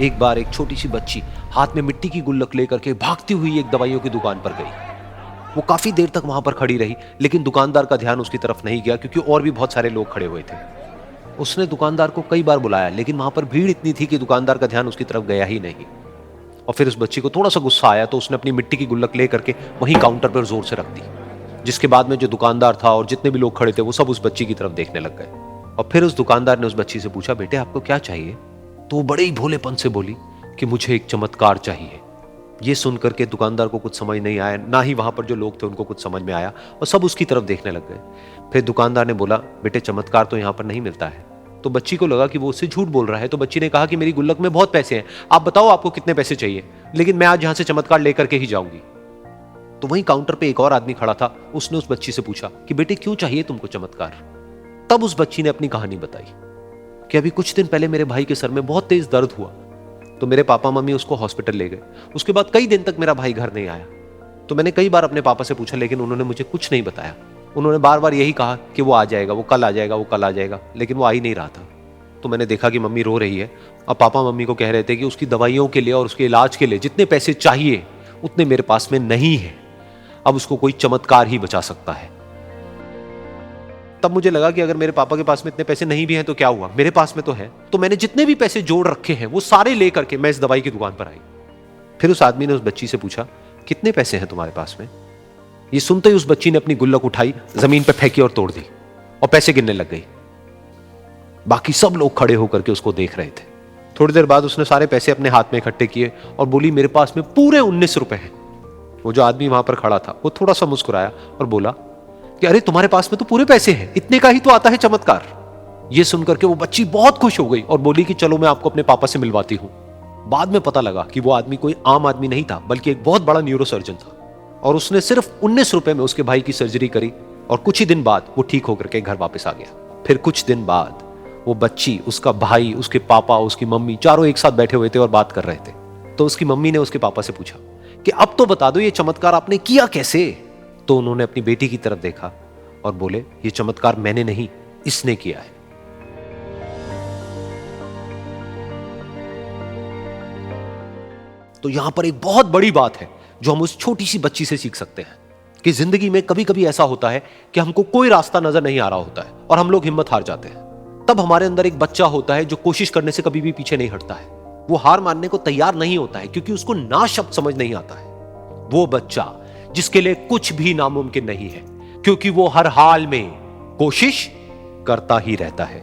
एक बार एक छोटी सी बच्ची हाथ में मिट्टी की गुल्लक लेकर के भागती हुई एक दवाइयों की दुकान पर गई। वो काफी देर तक वहां पर खड़ी रही, लेकिन दुकानदार का ध्यान उसकी तरफ नहीं गया क्योंकि और भी बहुत सारे लोग खड़े हुए थे। उसने दुकानदार को कई बार बुलाया, लेकिन वहां पर भीड़ इतनी थी कि दुकानदार का ध्यान उसकी तरफ गया ही नहीं। और फिर उस बच्ची को थोड़ा सा गुस्सा आया तो उसने अपनी मिट्टी की गुल्लक लेकर के वहीं काउंटर पर जोर से रख दी, जिसके बाद में जो दुकानदार था और जितने भी लोग खड़े थे वो सब उस बच्ची की तरफ देखने लग गए। और फिर उस दुकानदार ने उस बच्ची से पूछा, बेटे आपको क्या चाहिए? तो वो बड़े ही भोलेपन से बोली कि मुझे एक चमत्कार चाहिए। ये सुनकर के दुकानदार को कुछ समझ नहीं आया, ना ही वहां पर जो लोग थे उनको कुछ समझ में आया, और सब उसकी तरफ देखने लग गए। फिर दुकानदार ने बोला, बेटे चमत्कार तो यहाँ पर नहीं मिलता है। तो बच्ची को लगा कि वो उससे झूठ बोल रहा है, तो बच्ची ने कहा कि मेरी गुल्लक में बहुत पैसे हैं, आप बताओ आपको कितने पैसे चाहिए, लेकिन मैं आज यहां से चमत्कार लेकर के ही जाऊंगी। तो वहीं काउंटर पे एक और आदमी खड़ा था, उसने उस बच्ची से पूछा कि बेटे क्यों चाहिए तुमको चमत्कार? तब उस बच्ची ने अपनी कहानी बताई कि अभी कुछ दिन पहले मेरे भाई के सर में बहुत तेज दर्द हुआ, तो मेरे पापा मम्मी उसको हॉस्पिटल ले गए। उसके बाद कई दिन तक मेरा भाई घर नहीं आया। तो मैंने कई बार अपने पापा से पूछा, लेकिन उन्होंने मुझे कुछ नहीं बताया। उन्होंने बार बार यही कहा कि वो आ जाएगा, वो कल आ जाएगा, वो कल आ जाएगा, लेकिन वो आ ही नहीं रहा था। तो मैंने देखा कि मम्मी रो रही है, और पापा मम्मी को कह रहे थे कि उसकी दवाइयों के लिए और उसके इलाज के लिए जितने पैसे चाहिए उतने मेरे पास में नहीं है, अब उसको कोई चमत्कार ही बचा सकता है। तब मुझे लगा कि अगर मेरे पापा के पास में इतने पैसे नहीं भी हैं तो क्या हुआ, मेरे पास में तो है। तो मैंने जितने भी पैसे जोड़ रखे हैं वो सारे लेकर के मैं इस दवाई की दुकान पर आई। फिर उस आदमी ने उस बच्ची से पूछा, कितने पैसे हैं तुम्हारे पास में? ये सुनते ही उस बच्ची ने अपनी गुल्लक उठाई, जमीन पर फेंकी और तोड़ दी, और पैसे गिनने लग गई। बाकी सब लोग खड़े होकर के उसको देख रहे थे। थोड़ी देर बाद उसने सारे पैसे अपने हाथ में इकट्ठे किए और बोली, मेरे पास में पूरे 19 रुपए हैं। वो जो आदमी वहां पर खड़ा था वो थोड़ा सा मुस्कुराया और बोला कि अरे तुम्हारे पास में तो पूरे पैसे हैं, इतने का ही तो आता है चमत्कार। ये सुनकर के वो बच्ची बहुत खुश हो गई और बोली कि चलो मैं आपको अपने पापा से मिलवाती हूं। बाद में पता लगा कि वो आदमी कोई आम आदमी नहीं था, बल्कि एक बहुत बड़ा न्यूरोसर्जन था, और उसने सिर्फ 19 रुपए में उसके भाई की सर्जरी करी, और कुछ ही दिन बाद वो ठीक होकर के घर वापस आ गया। फिर कुछ दिन बाद वो बच्ची, उसका भाई, उसके पापा, उसकी मम्मी, चारों एक साथ बैठे हुए थे और बात कर रहे थे। तो उसकी मम्मी ने उसके पापा से पूछा कि अब तो बता दो ये चमत्कार आपने किया कैसे? तो उन्होंने अपनी बेटी की तरफ देखा और बोले, ये चमत्कार मैंने नहीं, इसने किया है। तो यहां पर एक बहुत बड़ी बात है जो हम उस छोटी सी बच्ची से सीख सकते हैं कि जिंदगी में कभी कभी ऐसा होता है कि हमको कोई रास्ता नजर नहीं आ रहा होता है और हम लोग हिम्मत हार जाते हैं। तब हमारे अंदर एक बच्चा होता है जो कोशिश करने से कभी भी पीछे नहीं हटता है। वो हार मानने को तैयार नहीं होता है क्योंकि उसको ना शब्द समझ नहीं आता है। वो बच्चा जिसके लिए कुछ भी नामुमकिन नहीं है, क्योंकि वो हर हाल में कोशिश करता ही रहता है।